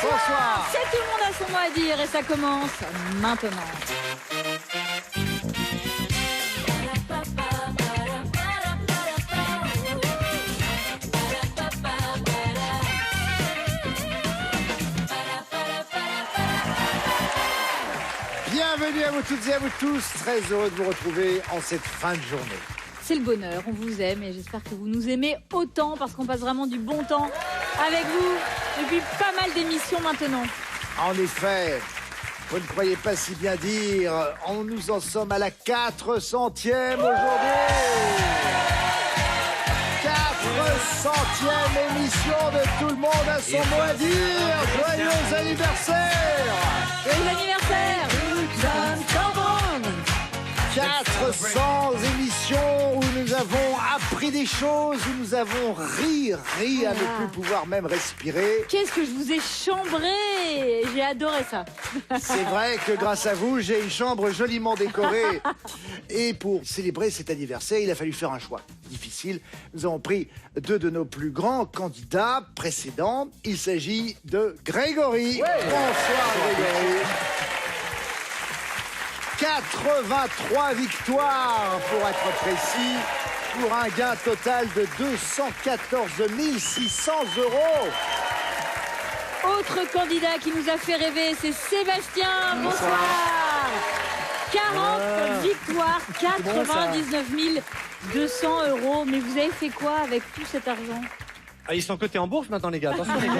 Bonsoir. C'est Tout le monde a son mot à dire et ça commence maintenant. Bienvenue à vous toutes et à vous tous. Très heureux de vous retrouver en cette fin de journée. C'est le bonheur, on vous aime et j'espère que vous nous aimez autant parce qu'on passe vraiment du bon temps avec vous depuis pas mal d'émissions maintenant. En effet, vous ne croyez pas si bien dire, nous en sommes à la 400e aujourd'hui. 400e émission de Tout le monde a son mot à dire. Joyeux anniversaire. Joyeux anniversaire. 400 émissions où nous avons appris des choses, où nous avons ri à ne plus pouvoir même respirer. Qu'est-ce que je vous ai chambré. J'ai adoré ça. C'est vrai que grâce à vous, j'ai une chambre joliment décorée. Et pour célébrer cet anniversaire, il a fallu faire un choix difficile. Nous avons pris deux de nos plus grands candidats précédents. Il s'agit de Grégory. Ouais. Bonsoir Grégory. 83 victoires pour être précis, pour un gain total de 214 600 €. Autre candidat qui nous a fait rêver, c'est Sébastien. Bonsoir. 40 victoires, 99 200 €. Mais vous avez fait quoi avec tout cet argent ? Ah, ils sont cotés en bourse maintenant, les gars. Attention, les gars.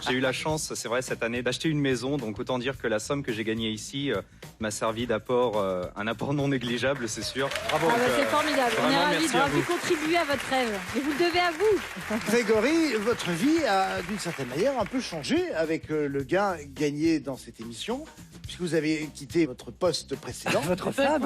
J'ai eu la chance, c'est vrai, cette année d'acheter une maison. Donc autant dire que la somme que j'ai gagnée ici m'a servi d'apport, un apport non négligeable, c'est sûr. Bravo. C'est formidable. On est Vraiment, ravis merci d'avoir à pu vous. contribuer à votre rêve. Et vous le devez à vous. Grégory, votre vie a d'une certaine manière un peu changé avec le gain gagné dans cette émission, puisque vous avez quitté votre poste précédent. Votre femme.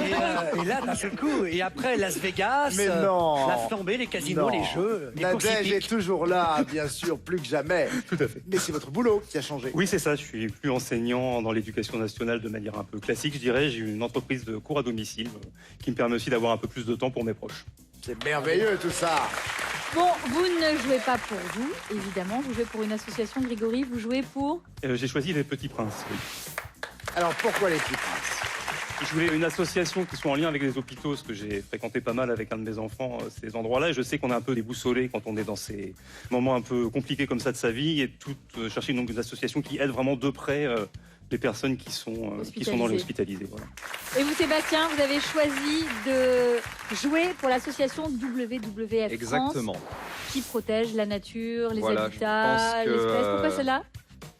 Et là, d'un seul coup. Et après, Las Vegas. Mais non. La flambée, les casinos, Non. les jeux, les courses Nadège est hippiques. toujours là, bien sûr, plus que jamais. Tout à fait. Mais c'est votre boulot qui a changé. Oui, c'est ça. Je suis plus enseignant dans l'éducation nationale de manière un peu classique, je dirais. J'ai une entreprise de cours à domicile qui me permet aussi d'avoir un peu plus de temps pour mes proches. C'est merveilleux tout ça. Bon, vous ne jouez pas pour vous, évidemment. Vous jouez pour une association, Grégory. Vous jouez pour... J'ai choisi les Petits Princes. Oui. Alors pourquoi les petits princes ? Je voulais une association qui soit en lien avec les hôpitaux, parce que j'ai fréquenté pas mal avec un de mes enfants ces endroits-là. Et je sais qu'on est un peu déboussolé quand on est dans ces moments un peu compliqués comme ça de sa vie. Et chercher donc une association qui aide vraiment de près les personnes qui sont dans les hospitalisés. Voilà. Et vous, Sébastien, vous avez choisi de jouer pour l'association WWF Exactement. France, qui protège la nature, les Voilà, je habitats, pense que- l'espèce. Pourquoi celle-là ?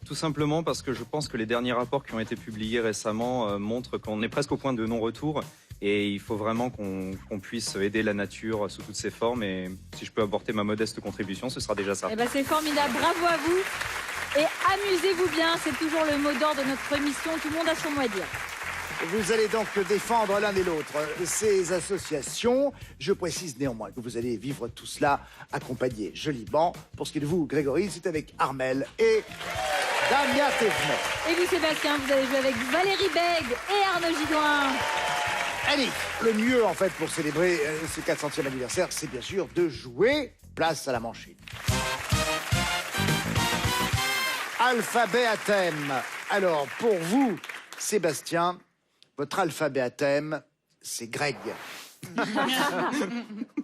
Tout simplement parce que je pense que les derniers rapports qui ont été publiés récemment montrent qu'on est presque au point de non-retour. Et il faut vraiment qu'on puisse aider la nature sous toutes ses formes. Et si je peux apporter ma modeste contribution, ce sera déjà ça. Eh ben, c'est formidable. Bravo à vous. Et amusez-vous bien. C'est toujours le mot d'ordre de notre émission. Tout le monde a son mot à dire. Vous allez donc défendre l'un et l'autre ces associations. Je précise néanmoins que vous allez vivre tout cela accompagné joliment. Pour ce qui est de vous, Grégory, c'est avec Armel et Damien Thévenet. Et vous, Sébastien, vous allez jouer avec Valérie Bègue et Arnaud Gidoin. Allez, le mieux en fait pour célébrer ce 400e anniversaire, c'est bien sûr de jouer. Place à la manchine. Alphabet à thème. Alors, pour vous, Sébastien, votre alphabet à thème, c'est Greg.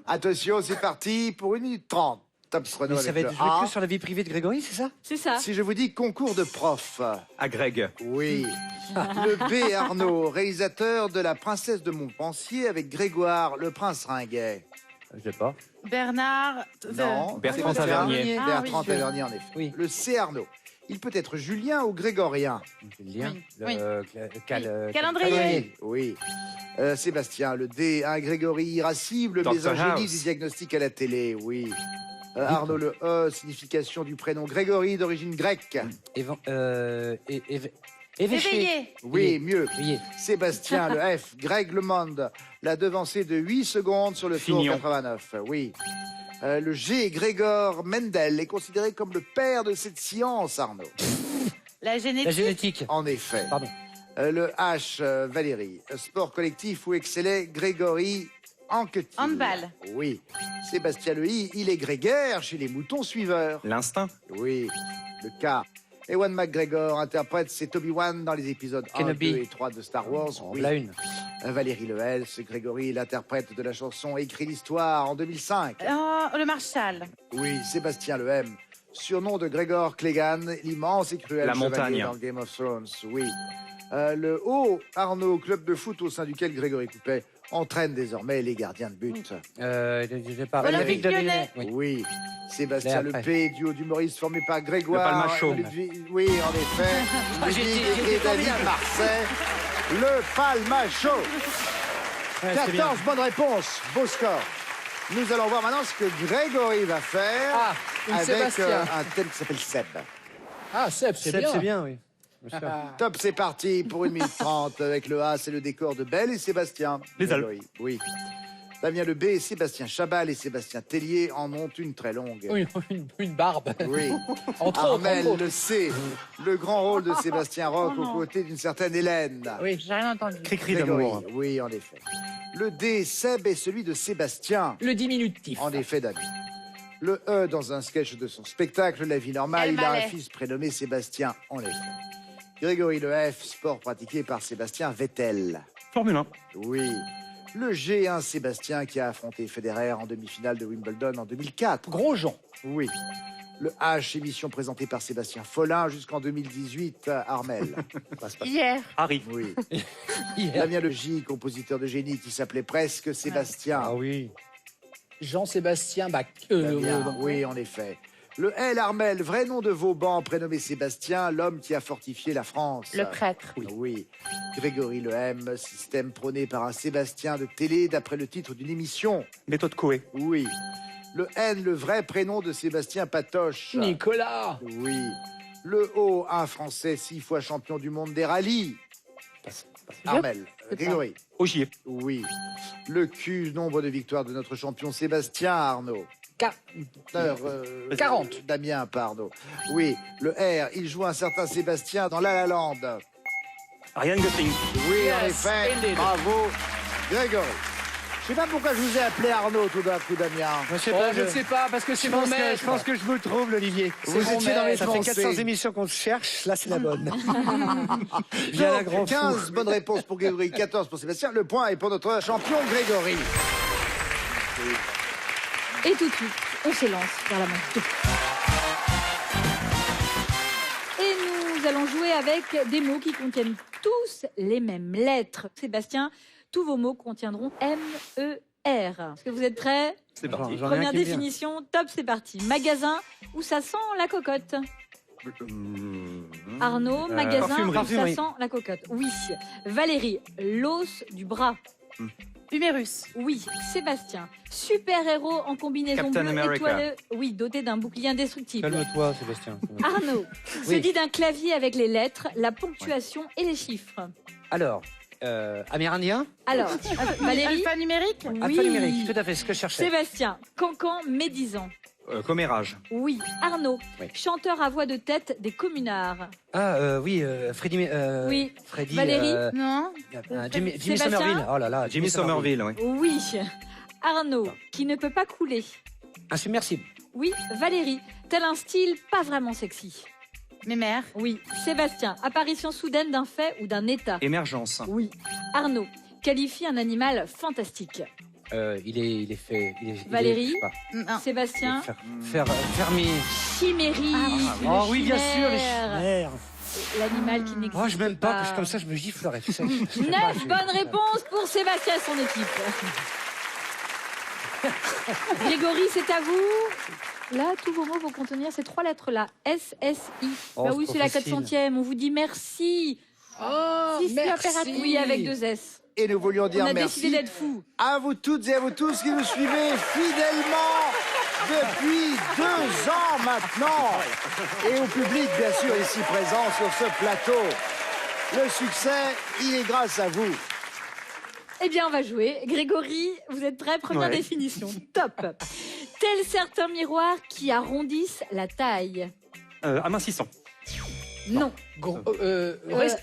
Attention, c'est parti pour 1 minute 30. Top chrono Mais ça va avec être le joué A. que sur la vie privée de Grégory, c'est ça? C'est ça. Si je vous dis concours de prof, À Greg. oui. Le B. Arnaud, réalisateur de La Princesse de Montpensier avec Grégoire, le prince ringuet. Je sais pas. Bernard. Non, Bertrand Sébastien. Tavernier. Bertrand Ah oui, Tavernier, en effet. Oui. Le C. Arnaud. Il peut être Julien ou Grégorien. Le lien. Oui. Calendrier. Oui. Sébastien, le D. Un Grégory irascible, Dr. mais un génie House. du diagnostic à la télé. Oui. Arnaud, le E. Signification du prénom Grégory d'origine grecque. Éveillé. Oui, mieux. Oui. Sébastien, le F. Greg Le Monde l'a devancé de 8 secondes sur le tour Fignon. 89. Oui. Le G. Grégor Mendel est considéré comme le père de cette science, Arnaud. La La génétique. génétique. En effet. Pardon. Le H. Valérie. Sport collectif où excellait Grégory En que Handball. Oui. Sébastien Le I, il est grégaire chez les moutons suiveurs. L'instinct. Oui. Le K. Ewan McGregor interprète c'est Obi-Wan dans les épisodes 1, Kenobi. 2 et 3 de Star Wars. Oui. Voilà une. Valérie Lehel, Grégory, l'interprète de la chanson Écrit l'histoire en 2005. Oh, le Marshall. Oui, Sébastien Le M. Surnom de Gregor Clegane, l'immense et cruel La chevalier montagne. dans Game of Thrones. Oui. Le Haut Arnaud, club de foot au sein duquel Grégory Coupet entraîne désormais les gardiens de but. Olympique Lyonnais. Oui. Oui. Sébastien Mais Le après. P, duo d'humoristes formé par Grégoire. Le Palmacho. Oui, en effet. Ludwig et David Marseille. Le Palmacho. 14 bonnes réponses. Beau score. Nous allons voir maintenant ce que Grégory va faire Ah, une avec Sébastien. un thème qui s'appelle Seb. Ah, Seb, c'est Seb, bien. c'est bien, oui. Bien sûr. Top, c'est parti pour 1 minute 30 avec le A, c'est le décor de Belle et Sébastien. Les Alpes. Grégory, oui. Damien Le B et Sébastien Chabal et Sébastien Tellier en ont une très longue. Une barbe. Oui. Entre autres, Armel, entre autres. le C, le grand rôle de Sébastien Roch Oh non. aux côtés d'une certaine Hélène. Oui. J'ai rien entendu. Cri-cri Grégory, d'amour. oui, en effet. Le D, Seb, est celui de Sébastien. Le diminutif. En effet, David. Le E, dans un sketch de son spectacle La vie normale, El il a un Malais. fils prénommé Sébastien, en effet. Grégory le F, sport pratiqué par Sébastien Vettel. Formule 1. Oui. Le G1, Sébastien qui a affronté Federer en demi-finale de Wimbledon en 2004. Grosjean. Oui. Le H, émission présentée par Sébastien Follin jusqu'en 2018, Armel. Hier. Harry. Oui. Hier. Damien Le J, compositeur de génie qui s'appelait presque Sébastien. Ah oui. Jean-Sébastien Bach. Très bien, oui, en effet. Le L, Armel, vrai nom de Vauban, prénommé Sébastien, l'homme qui a fortifié la France. Le prêtre. Oui. Grégory Le M, système prôné par un Sébastien de télé d'après le titre d'une émission. Méthode Coé. Oui. Le N, le vrai prénom de Sébastien Patoche. Nicolas. Oui. Le O, un Français 6 fois champion du monde des rallyes. Armel. Grégory. Ogier. Oui. Le Q, nombre de victoires de notre champion Sébastien Arnaud. 40. Damien, pardon. Oui. Le R, il joue un certain Sébastien dans La La Land. Ryan Gosling. Oui, en Yes, effet. indeed. Bravo, Grégory. Je sais pas pourquoi je vous ai appelé Arnaud tout d'un coup, Damien. Je sais Oh, pas, je ne sais pas, parce que c'est je mon pense que- maître. je pense que je me trouve, l'Olivier. Vous mon étiez dans les maître, Ça fait pensées. 400 émissions qu'on se cherche, là c'est la bonne. Viens la Donc, grand 15 fou. bonnes réponses pour Grégory, 14 pour Sébastien. Le point est pour notre champion Grégory. Et tout de suite, on s'élance vers la manche 2. Et nous allons jouer avec des mots qui contiennent tous les mêmes lettres. Sébastien, tous vos mots contiendront M-E-R. Est-ce que vous êtes prêts? C'est parti. J'en ai un Première qui me vient. définition, top, c'est parti. Magasin où ça sent la cocotte. Arnaud, magasin où parfumerie. ça sent la cocotte. Oui. Valérie, l'os du bras. Humérus. Oui. Sébastien, super-héros en combinaison Captain bleue America. étoilée. Oui, doté d'un bouclier indestructible. Calme-toi, Sébastien. Arnaud, se Oui. dit d'un clavier avec les lettres, la ponctuation et les chiffres. Alors, amérindien, Alors, Valérie. Alphanumérique. Oui. alphanumérique, tout à fait, ce que je cherchais. Sébastien, cancan médisant. Commérage. Oui. Arnaud, Oui. chanteur à voix de tête des communards. Ah, oui, Freddy. Oui. Freddy. Valérie Non. Jimmy Sébastien Somerville. Oh là là. Jimmy Somerville, oui. Oui. Arnaud, qui ne peut pas couler. Insubmersible. Oui. Valérie, tel un style pas vraiment sexy. Mémère. Oui. Sébastien, apparition soudaine d'un fait ou d'un état. Émergence. Oui. Arnaud, qualifie un animal fantastique. Il est fait. Valérie. je sais pas. Non. Sébastien, Fermier. chimérie. le Oh oui, bien sûr, les chimère. chimères. L'animal qui n'existe Oh, je m'aime pas, parce que pas. comme ça, je me giflerais. Tu sais. 9 bonnes réponses pour Sébastien et son équipe. Grégory, c'est à vous. Là, tous vos mots vont contenir ces 3 lettres-là. S-S-I. Oh, bah c'est oui, trop c'est la facile. 400e. On vous dit merci. Oh, Si, c'est merci. impératif. Oui, avec 2 S. Et nous voulions On dire a merci décidé d'être fous. à vous toutes et à vous tous qui nous suivez fidèlement depuis 2 ans maintenant. Et au public, bien sûr, ici présent sur ce plateau. Le succès, il est grâce à vous. Eh bien, on va jouer. Grégory, vous êtes prêts? Première Ouais. définition. Top. Tels certains miroirs qui arrondissent la taille. Amincissant. Non.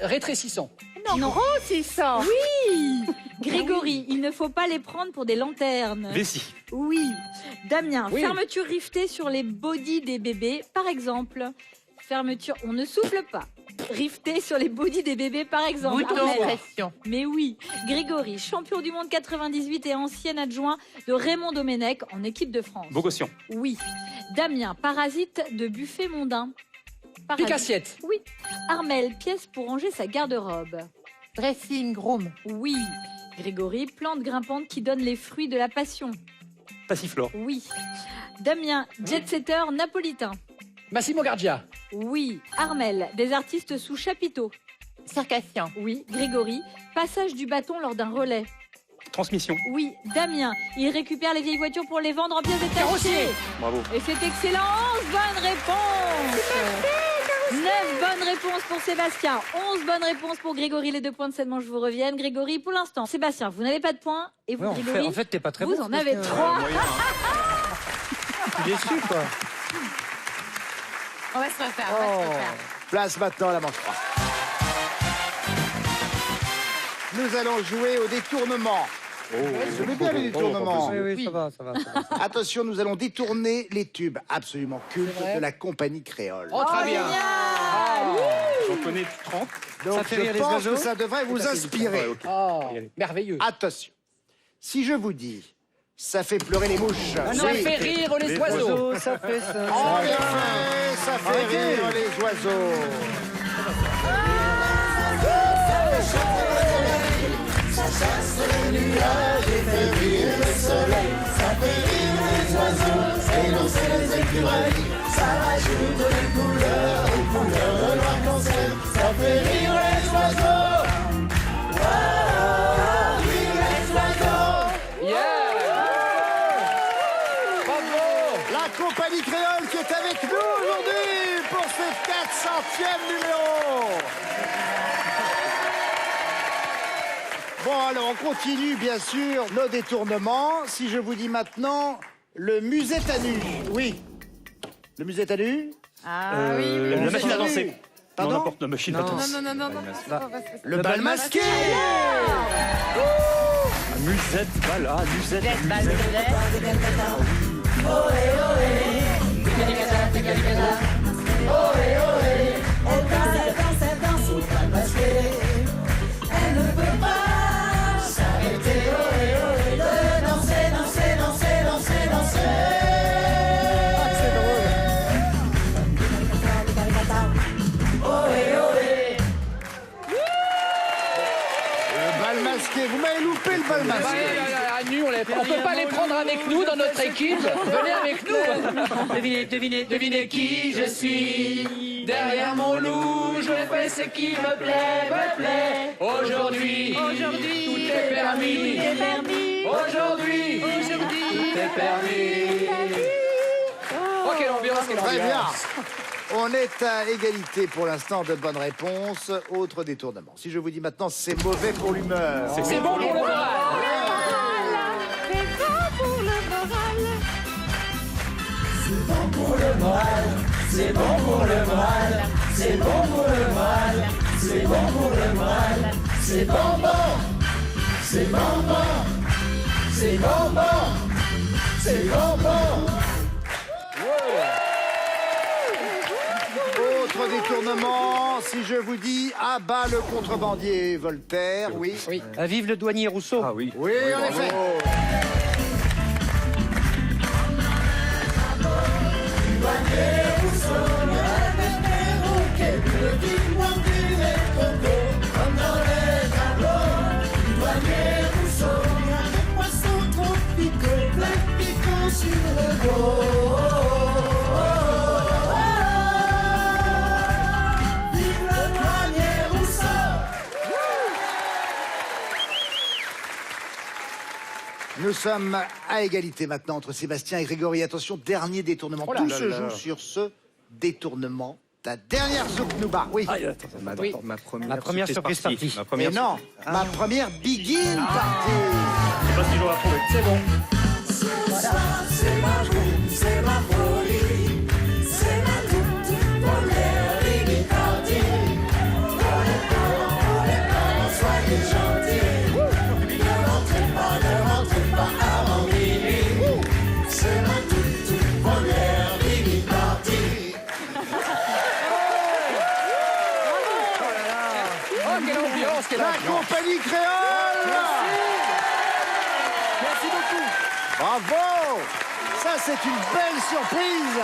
Rétrécissant. Non. Grossissant. Oui. Oui. Grégory, il ne faut pas les prendre pour des lanternes. Vessie. Oui. Damien, Oui. fermeture rivetée sur les bodys des bébés, par exemple. Fermeture, on ne souffle pas. Rivetée sur les bodys des bébés, par exemple. Bouton Armelle. pression. Mais oui. Grégory, champion du monde 98 et ancien adjoint de Raymond Domenech en équipe de France. Bogossian. Oui. Damien, parasite de buffet mondain. Parasite. Pique-assiette. Oui. Armel, pièce pour ranger sa garde-robe. Dressing room. Oui. Grégory, plante grimpante qui donne les fruits de la passion. Passiflore. Oui. Damien, jet-setter napolitain. Massimo Gardia. Oui. Armel, des artistes sous chapiteau. Circassien. Oui. Grégory, passage du bâton lors d'un relais. Transmission. Oui. Damien, il récupère les vieilles voitures pour les vendre en pièces détachées. Carrossier. Bravo. Et c'est excellent, 11 bonnes réponses. 9 bonnes réponses pour Sébastien, 11 bonnes réponses pour Grégory. Les 2 points de cette manche vous reviennent. Grégory, pour l'instant, Sébastien, vous n'avez pas de points. Et vous, Ouais, Grégory, en fait, t'es pas très vous bon. en avez 3. Je suis déçu, quoi. On va se refaire. On va se refaire. Place maintenant à la manche 3. Nous allons jouer au détournement. Je vais bien les détournements. Oui, ça va, ça va. Attention, nous allons détourner les tubes absolument cultes C'est vrai de la compagnie créole. Oh, très bien. J'en connais 30. Donc Ça fait rire je les pense oiseaux que ça devrait vous inspirer. Ouais, ok. Oh, Y aller. merveilleux. Attention, si je vous dis, ça fait pleurer les mouches. Ça Oui. fait rire les Les oiseaux. Ça fait ça. En effet, ça fait rire les oiseaux. Bravo. La compagnie créole qui est avec nous aujourd'hui pour ce 400e numéro. Bon, alors on continue bien sûr nos détournements. Si je vous dis maintenant le musette à nu. Oui. Le musette à nu. Ah oui. La machine à danser. Pardon Non, n'importe, la machine à Non. danser. Non. C'est pas parce que c'est- Le bal masqué. Musette, balle, musette, Jet, balle, jet. Le bal masqué. Vous m'avez loupé le bal Bah, masqué. à nu, on peut pas les prendre avec nous dans notre équipe. Venez avec nous. Devinez qui je suis. Derrière mon loup, je fais ce qui me plaît. Aujourd'hui, tout est permis. Aujourd'hui, tout est permis. Oh, quelle ambiance, quelle Très bien. ambiance. On est à égalité pour l'instant de bonnes réponses. Autre détournement. Si je vous dis maintenant c'est mauvais pour l'humeur. C'est bon pour le moral. Autre détournement. Si je vous dis abat le contrebandier Voltaire. Oui. Oui. Vive le douanier Rousseau. Ah oui. Oui, en effet. Nous sommes à égalité maintenant entre Sébastien et Grégory. Attention, dernier détournement. Oh là Tout là se là. joue sur ce détournement. Ta dernière soupe Nouba. Oui. Ma, Oui. ma première, Ma première surprise partie. Ma Mais première non, ma première begin party. Je sais pas si j'aurais trouvé. C'est bon. La compagnie créole. Merci beaucoup. Bravo. Ça, c'est une belle surprise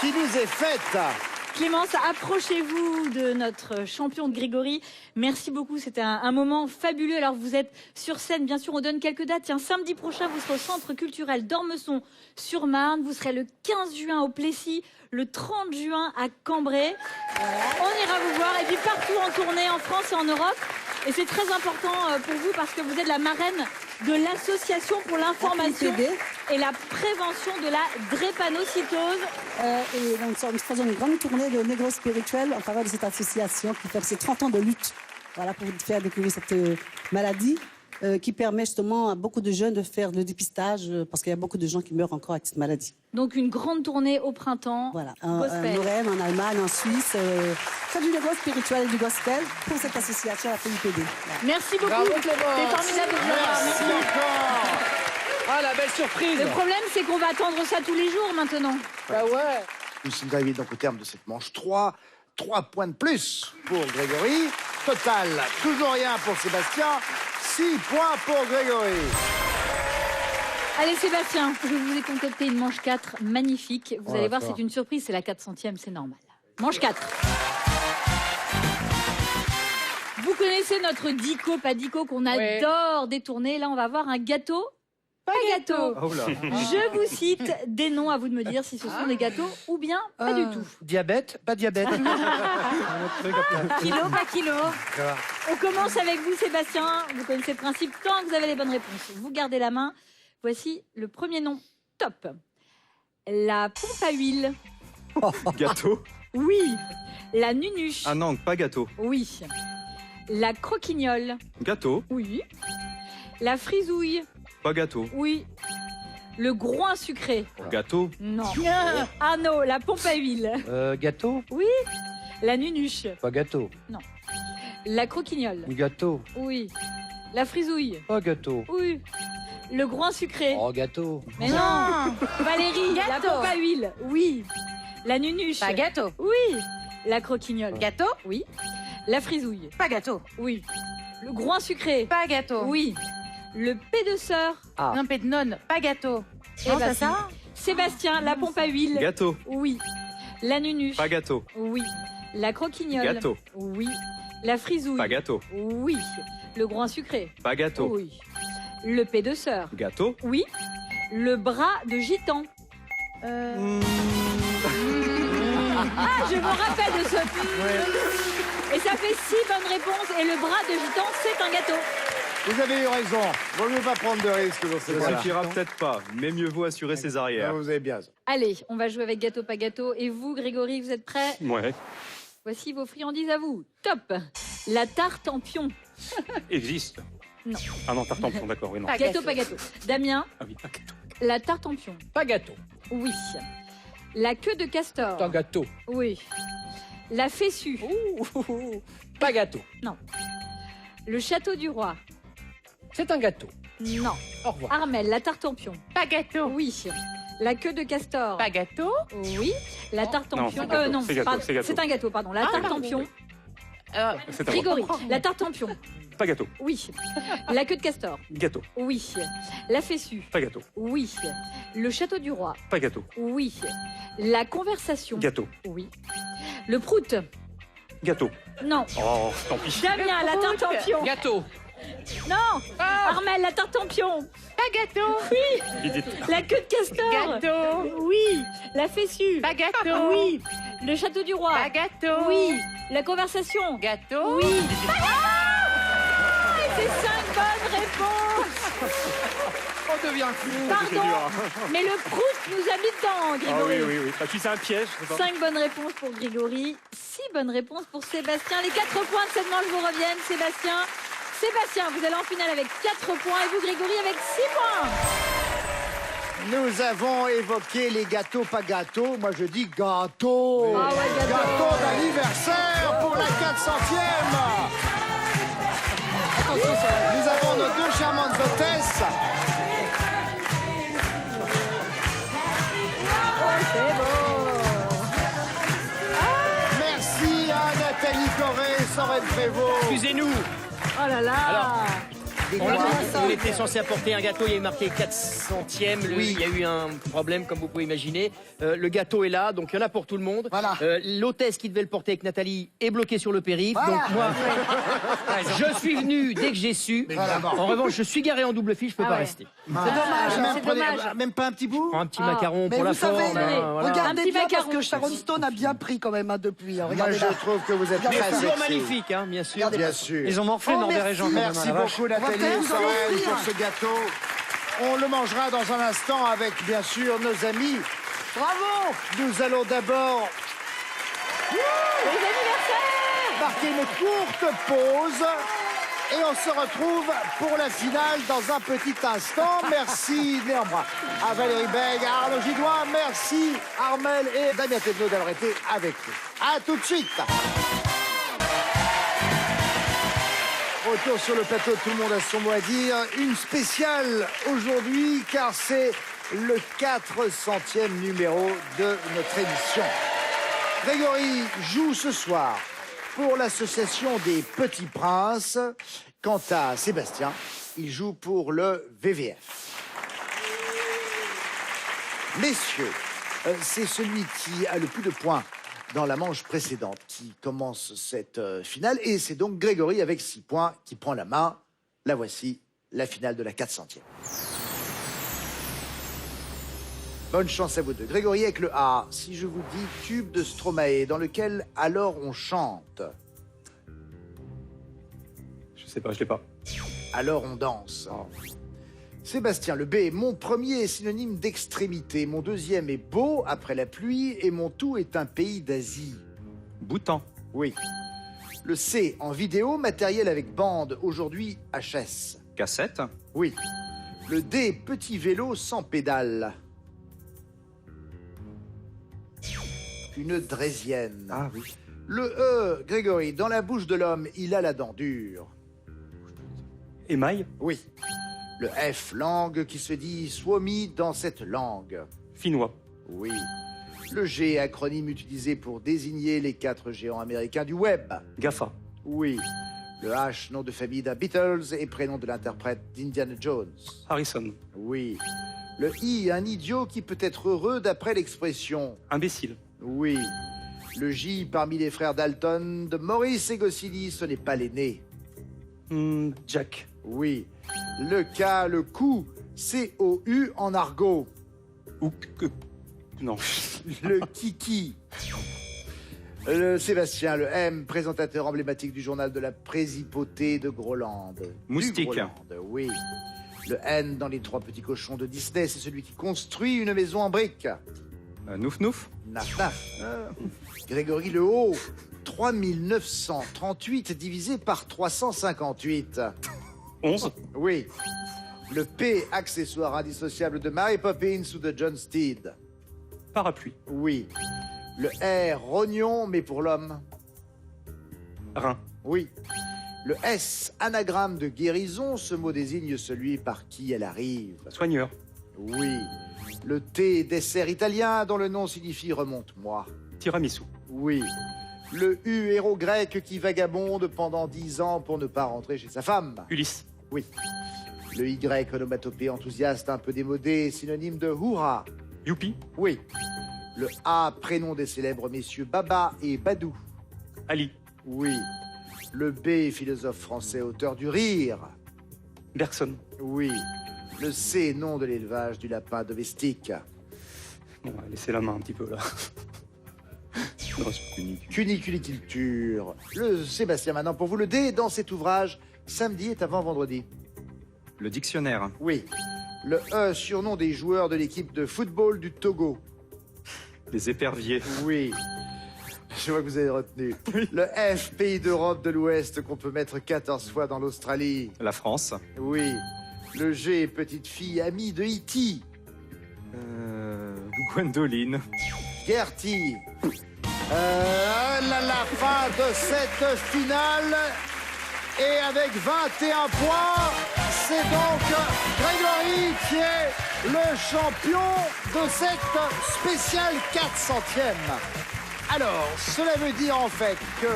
qui nous est faite. Clémence, approchez-vous de notre champion de Grégory. Merci beaucoup, c'était un moment fabuleux. Alors vous êtes sur scène, bien sûr, on donne quelques dates. Tiens, samedi prochain, vous serez au Centre culturel d'Ormesson-sur-Marne. Vous serez le 15 juin au Plessis, le 30 juin à Cambrai. On ira vous voir. Et puis partout en tournée, en France et en Europe. Et c'est très important pour vous parce que vous êtes la marraine de l'association pour l'information et la prévention de la drépanocytose. Et donc, nous faisons une grande tournée de négro spirituel en faveur de cette association qui fait ses 30 ans de lutte, voilà, pour faire découvrir cette maladie qui permet justement à beaucoup de jeunes de faire le dépistage parce qu'il y a beaucoup de gens qui meurent encore avec cette maladie. Donc une grande tournée au printemps. Voilà, en Lorraine, en Allemagne, en Suisse. C'est du négro spirituel et du gospel pour cette association, la PIPD. Voilà. Merci beaucoup. Bravo, Clémence. C'est formidable de vous avoir. Merci encore. Ah, la belle surprise. Le problème, c'est qu'on va attendre ça tous les jours maintenant. Bah ouais. Nous sommes arrivés donc au terme de cette manche 3. 3 points de plus pour Grégory. Total, toujours rien pour Sébastien. 6 points pour Grégory. Allez Sébastien, je vous ai concocté une manche 4 magnifique. Vous allez voir, c'est une surprise, c'est la 400e, c'est normal. Manche 4. Vous connaissez notre dico, pas dico, qu'on adore détourner. Là, on va voir un gâteau. Pas gâteau. Oh là. Je vous cite des noms, à vous de me dire si ce sont des gâteaux ou bien pas du tout. Diabète, pas diabète. Kilo, pas kilo. On commence avec vous Sébastien. Vous connaissez le principe, tant que vous avez les bonnes réponses, vous gardez la main. Voici le premier nom. Top. La pompe à huile. Gâteau. Oui. La nunuche. Ah non, pas gâteau. Oui. La croquignole. Gâteau. Oui. La frisouille. Pas gâteau. Oui. Le groin sucré. Gâteau. Non. Ah non, la pompe à huile. Gâteau, Oui. La nunuche. pas gâteau. La croquignole. Gâteau, Oui. La frisouille. pas gâteau. Oui. Le groin sucré. Oh, gâteau. Mais non. Valérie, la Gâteau. pompe à huile. Oui. La nunuche. Pas gâteau. Oui. La croquignole. Gâteau. Oui. La frisouille. Pas gâteau. Oui. Le groin sucré. Pas gâteau. Oui. Le P de sœur. Ah. Non, non, pas gâteau. Eh Non, ben c'est ça. Sébastien, la pompe à huile. Gâteau. Oui. La nunuche. Pas gâteau. Oui. La croquignole. Gâteau. Oui. La frisouille. Pas gâteau. Oui. Le groin sucré. Pas gâteau. Oui. Le P de sœur. Gâteau. Oui. Le bras de gitan. Ah, je me rappelle de ce... Et ça fait 6 bonnes réponses. Et le bras de gitan, c'est un gâteau. Vous avez eu raison. Vaut mieux pas prendre de risques dans ces Ça cas-là. suffira peut-être pas, mais mieux vaut assurer ses arrières. Vous avez bien. Allez, on va jouer avec gâteau, pas gâteau. Et vous, Grégory, vous êtes prêts? Ouais, Voici vos friandises à vous. Top. La tarte en pion. existe. Non. Ah non, tarte en pion, d'accord, oui, non. Pas Gâteau, gâteau. pas gâteau. Damien, Ah oui, pas gâteau. la tarte en pion. Pas gâteau. Oui. La queue de castor. C'est un gâteau. Oui. La fessue. Pas gâteau. Le château du roi. C'est un gâteau. Non. Au revoir. Armel, la tarte en pion. Pas gâteau. Oui. La queue de castor. Pas gâteau. Oui. La tarte en Non, pion. c'est gâteau, Non, c'est gâteau, pardon, c'est gâteau. c'est un gâteau, pardon. La tarte en pion. C'est à moi. Grégory, la tarte en pion. Pas gâteau. Oui. La queue de castor. Gâteau. Oui. La fessue. Pas gâteau. Oui. Le château du roi. Pas gâteau. Oui. La conversation. Gâteau. Oui. Le prout. Gâteau. Non. Oh, tant pis. Damien, la tarte en pion. Gâteau. Non. Armel, la tarte en pion. Pas gâteau. La queue de castor. Gâteau. Oui. La fessue. Pas gâteau. Oui. Le château du roi. Pas gâteau. Oui. La conversation. Gâteau. Oui. C'est 5 bonnes réponses. On devient fou. Pardon, mais le prout nous a mis dedans, Ah Grégory. oui, oui, oui. Bah, tu sais, un piège, c'est pas... 5 bonnes réponses pour Grégory, 6 bonnes réponses pour Sébastien. Les 4 points de cette manche vous reviennent, Sébastien. Sébastien, vous allez en finale avec 4 points et vous, Grégory, avec 6 points. Nous avons évoqué les gâteaux, pas gâteaux. Moi, je dis gâteau. Ah ouais, gâteau. Gâteau d'anniversaire pour la 400e. Nous avons nos 2 charmantes hôtesses. C'est beau. Merci à Nathalie Corré, Sorel Prévost. Excusez-nous. Oh là là. On était censé apporter un gâteau, il y a eu marqué 400e, il y a eu un problème comme vous pouvez imaginer. Le gâteau est là, donc il y en a pour tout le monde. Voilà. L'hôtesse qui devait le porter avec Nathalie est bloquée sur le périph', donc moi, je suis venu dès que j'ai su. En revanche, je suis garé en double file, je peux pas rester. C'est dommage. C'est dommage. Même pas un petit bout. Un petit macaron Mais pour la vous savez, forme. Un regardez petit bien macaron. parce que Sharon Stone a bien pris quand même depuis. Moi, Regardez je là. trouve que vous êtes très Toujours sexy. magnifique, hein, bien sûr. Bien sûr. Ils ont morflé Norbert et Jean. Merci beaucoup Nathalie faire et Sorel plaisir. pour ce gâteau. On le mangera dans un instant avec bien sûr nos amis. Bravo. Nous allons d'abord marquer une courte pause et on se retrouve pour la finale dans un petit instant. Merci néanmoins à Valérie Bègue, à Arnaud Gidoin, merci Armel et Damien Thévenot d'avoir été avec nous. À tout de suite. Retour sur le plateau, tout le monde a son mot à dire. Une spéciale aujourd'hui, car c'est le 400e numéro de notre émission. Grégory joue ce soir pour l'association des Petits Princes. Quant à Sébastien, il joue pour le VVF. Messieurs, c'est celui qui a le plus de points dans la manche précédente qui commence cette finale. Et c'est donc Grégory avec 6 points qui prend la main. La voici, la finale de la 400e. Bonne chance à vous deux. Grégory avec le A. Si je vous dis tube de Stromae, dans lequel alors on chante? Je sais pas, je l'ai pas. Alors on danse. Sébastien, le B. Mon premier est synonyme d'extrémité. Mon deuxième est beau après la pluie. Et mon tout est un pays d'Asie. Bhoutan. Oui. Le C. En vidéo, matériel avec bande. Aujourd'hui, HS. Cassette. Oui. Le D. Petit vélo sans pédale. Une draisienne. Ah oui. Le E. Grégory, dans la bouche de l'homme, il a la dent dure. Émail. Oui. Le F. Langue qui se dit swami dans cette langue. Finnois. Oui. Le G. Acronyme utilisé pour désigner les 4 géants américains du web. GAFA. Oui. Le H. Nom de famille d'un Beatles et prénom de l'interprète d'Indiana Jones. Harrison. Oui. Le I. Un idiot qui peut être heureux d'après l'expression. Imbécile. Oui. Le J. Parmi les frères Dalton de Maurice et Goscinny, ce n'est pas l'aîné. Jack. Oui. Le K. Le coup. C-O-U en argot. Ou que... Non. Le kiki. Le Sébastien, le M, présentateur emblématique du journal de la Présipauté de Groland. Moustique. Du Groland, oui. Le N dans les 3 petits cochons de Disney, c'est celui qui construit une maison en briques. Nouf nouf. Naf naf. Grégory le O, 3938 divisé par 358. 11. Oui. Le P, accessoire indissociable de Mary Poppins ou de John Steed. Parapluie. Oui. Le R, rognon, mais pour l'homme. Rein. Oui. Le S, anagramme de guérison, ce mot désigne celui par qui elle arrive. Soigneur. Oui. Le T, dessert italien dont le nom signifie remonte-moi. Tiramisu. Oui. Le U, héros grec qui vagabonde pendant 10 ans pour ne pas rentrer chez sa femme. Ulysse. Oui. Le Y, onomatopée enthousiaste un peu démodé, synonyme de hurrah. Youpi. Oui. Le A, prénom des célèbres messieurs Baba et Badou. Ali. Oui. Le B, philosophe français, auteur du rire. Bergson. Oui. Le C, nom de l'élevage du lapin domestique. Bon, laissez la main un petit peu là. Non, Cuniculture. Le Sébastien, maintenant pour vous, le D, dans cet ouvrage, samedi est avant vendredi. Le dictionnaire. Oui. Le E, surnom des joueurs de l'équipe de football du Togo. Les éperviers. Oui. Je vois que vous avez retenu. Le F, pays d'Europe de l'Ouest qu'on peut mettre 14 fois dans l'Australie. La France. Oui. Le G, petite fille amie de E.T. Gwendoline. Gertie. La fin de cette finale. Et avec 21 points, c'est donc Grégory qui est le champion de cette spéciale 400e. Alors, cela veut dire en fait que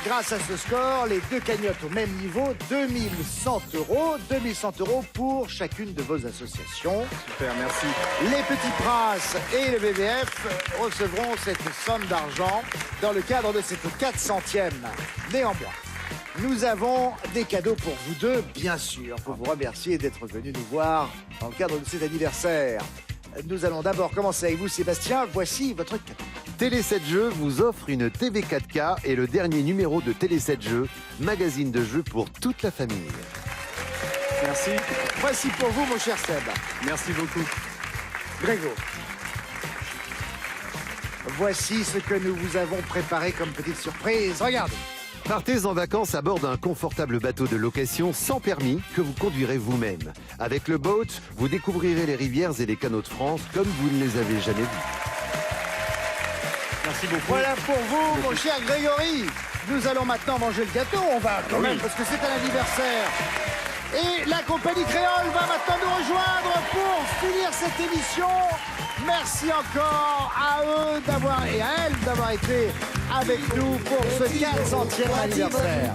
grâce à ce score, les deux cagnottes au même niveau, 2100 €. 2100 € pour chacune de vos associations. Super, merci. Les Petits Princes et le BVF recevront cette somme d'argent dans le cadre de cette 400e. Néanmoins, nous avons des cadeaux pour vous deux, bien sûr, pour vous remercier d'être venus nous voir dans le cadre de cet anniversaire. Nous allons d'abord commencer avec vous, Sébastien. Voici votre cadeau. Télé 7 Jeux vous offre une TV 4K et le dernier numéro de Télé 7 Jeux, magazine de jeux pour toute la famille. Merci. Voici pour vous, mon cher Seb. Merci beaucoup. Grégo. Voici ce que nous vous avons préparé comme petite surprise. Regardez. Partez en vacances à bord d'un confortable bateau de location sans permis que vous conduirez vous-même. Avec le boat, vous découvrirez les rivières et les canaux de France comme vous ne les avez jamais vus. Merci beaucoup. Voilà pour vous, mon cher Grégory. Nous allons maintenant manger le gâteau. On va quand même, parce que c'est un anniversaire. Et la compagnie créole va maintenant nous rejoindre pour finir cette émission. Merci encore à eux d'avoir et à elle d'avoir été avec nous pour ce 400e anniversaire.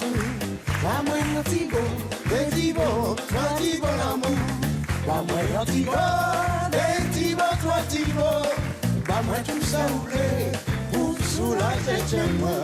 Bah moi tout ça vous plaît, pour sous la tête moi.